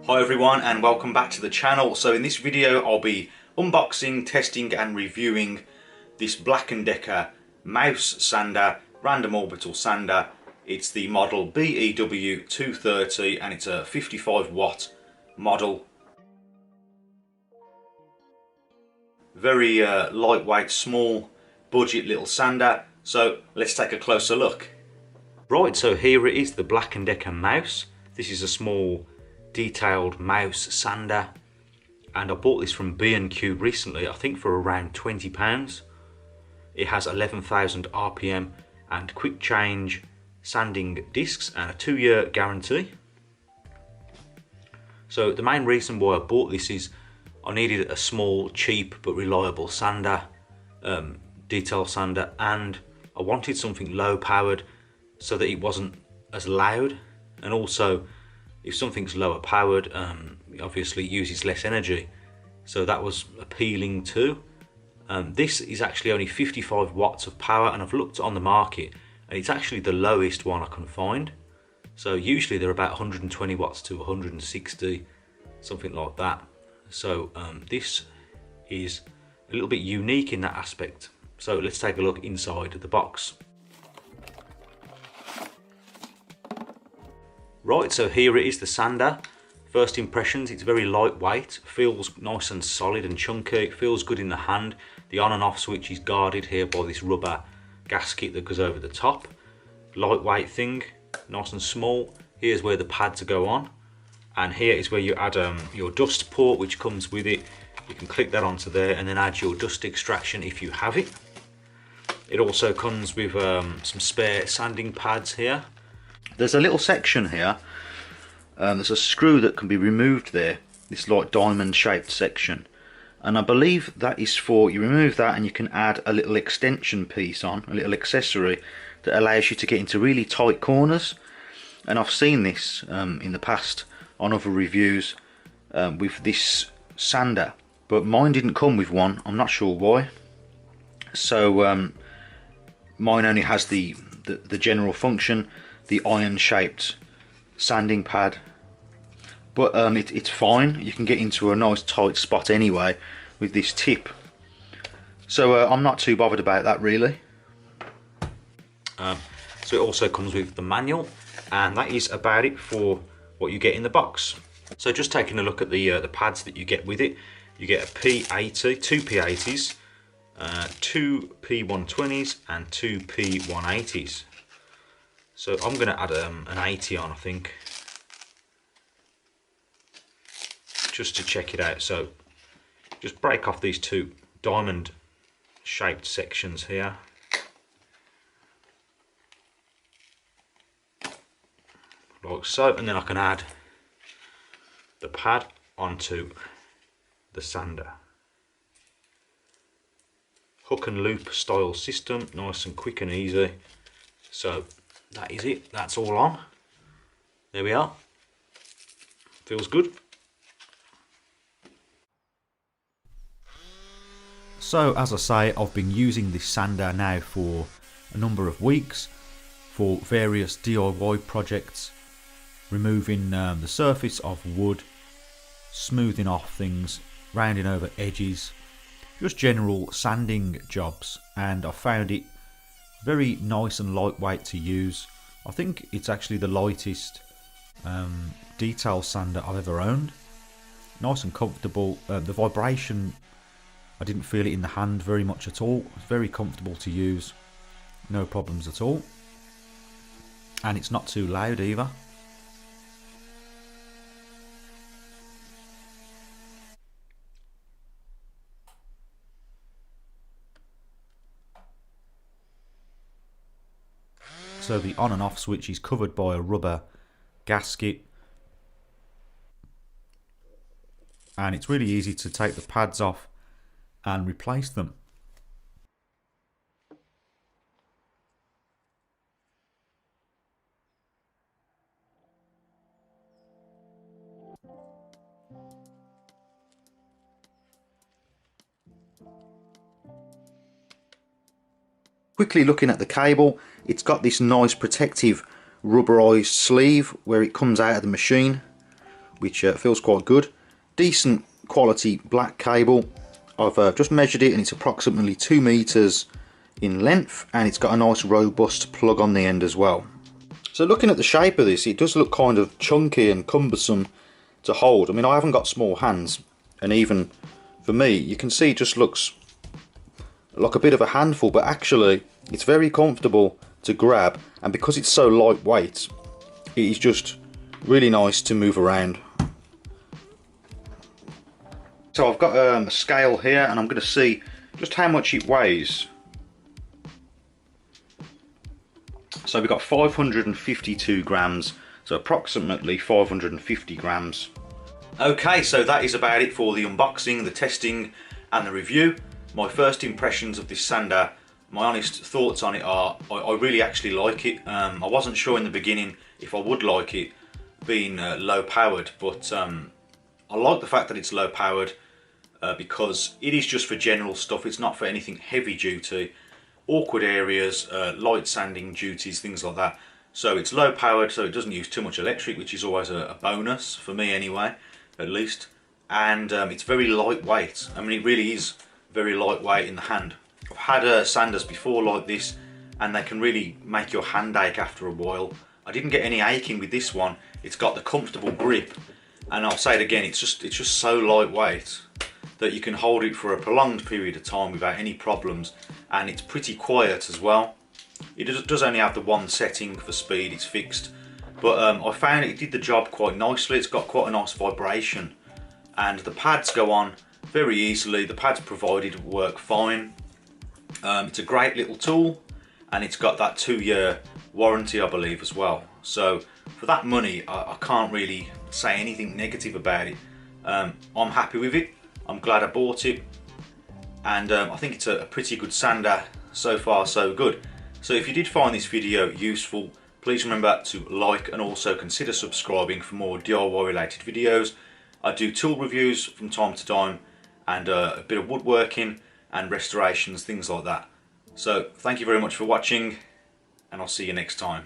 Hi everyone and welcome back to the channel. So in this video I'll be unboxing, testing and reviewing this Black+Decker mouse sander, random orbital sander. It's the model BEW230 and it's a 55 watt model. Very lightweight, small, budget little sander. So let's take a closer look. Right, so here it is, the Black+Decker mouse. This is a small detailed mouse sander and I bought this from B&Q recently, I think for around £20. It has 11,000 RPM and quick change sanding discs and a 2-year guarantee. So the main reason why I bought this is I needed a small, cheap but reliable sander, detail sander, and I wanted something low powered so that it wasn't as loud, and also if something's lower powered, obviously it uses less energy, so that was appealing too. This is actually only 55 watts of power, and I've looked on the market and it's actually the lowest one I can find. So usually they're about 120 watts to 160, something like that. So this is a little bit unique in that aspect. So let's take a look inside the box. Right, so here it is, the sander. First impressions, it's very lightweight, feels nice and solid and chunky, it feels good in the hand. The on and off switch is guarded here by this rubber gasket that goes over the top. Lightweight thing, nice and small. Here's where the pads go on, and here is where you add your dust port which comes with it. You can click that onto there and then add your dust extraction if you have it. It also comes with some spare sanding pads here. There's a little section here, there's a screw that can be removed there, this like diamond shaped section, and I believe that is for, you remove that and you can add a little extension piece on, a little accessory that allows you to get into really tight corners. And I've seen this in the past on other reviews with this sander, but mine didn't come with one, I'm not sure why. So mine only has the general function, the iron shaped sanding pad, but it's fine. You can get into a nice tight spot anyway with this tip, so I'm not too bothered about that really. So it also comes with the manual, and that is about it for what you get in the box. So just taking a look at the pads that you get with it, you get a P80, two P80s, two P120s and two P180s. So I'm going to add an 80 on, I think, just to check it out. So just break off these two diamond shaped sections here. Like so, and then I can add the pad onto the sander. Hook and loop style system, nice and quick and easy. So that is it, that's all on. There we are. Feels good. So as I say, I've been using this sander now for a number of weeks for various DIY projects, removing the surface of wood, smoothing off things, rounding over edges, just general sanding jobs, and I found it very nice and lightweight to use. I think it's actually the lightest detail sander I've ever owned. Nice and comfortable. The vibration, I didn't feel it in the hand very much at all. It's very comfortable to use, no problems at all, and it's not too loud either. So the on and off switch is covered by a rubber gasket, and it's really easy to take the pads off and replace them. Quickly looking at the cable, it's got this nice protective rubberized sleeve where it comes out of the machine. which feels quite good. Decent quality black cable. I've just measured it and it's approximately 2 meters in length, and it's got a nice robust plug on the end as well. So looking at the shape of this, it does look kind of chunky and cumbersome to hold. I mean, I haven't got small hands, and even for me, you can see it just looks like a bit of a handful, but actually it's very comfortable to grab, and because it's so lightweight, it is just really nice to move around. So I've got a scale here, and I'm going to see just how much it weighs. So we've got 552 grams, so approximately 550 grams. Okay, so that is about it for the unboxing, the testing and the review. My first impressions of this sander, my honest thoughts on it are, I really actually like it. I wasn't sure in the beginning if I would like it being low powered, but I like the fact that it's low powered because it is just for general stuff. It's not for anything heavy duty, awkward areas, light sanding duties, things like that. So it's low powered, so it doesn't use too much electric, which is always a bonus for me anyway, at least. And it's very lightweight. I mean, it really is very lightweight in the hand. I've had sanders before like this, and they can really make your hand ache after a while. I didn't get any aching with this one. It's got the comfortable grip, and I'll say it again, it's just so lightweight that you can hold it for a prolonged period of time without any problems, and it's pretty quiet as well. It does only have the one setting for speed, it's fixed, but I found it did the job quite nicely. It's got quite a nice vibration, and the pads go on very easily. The pads provided work fine. It's a great little tool, and it's got that 2-year warranty, I believe, as well. So for that money, I can't really say anything negative about it. I'm happy with it. I'm glad I bought it, and I think it's a pretty good sander. So far so good. So if you did find this video useful, please remember to like and also consider subscribing for more DIY related videos. I do tool reviews from time to time, and a bit of woodworking and restorations, things like that. So thank you very much for watching, and I'll see you next time.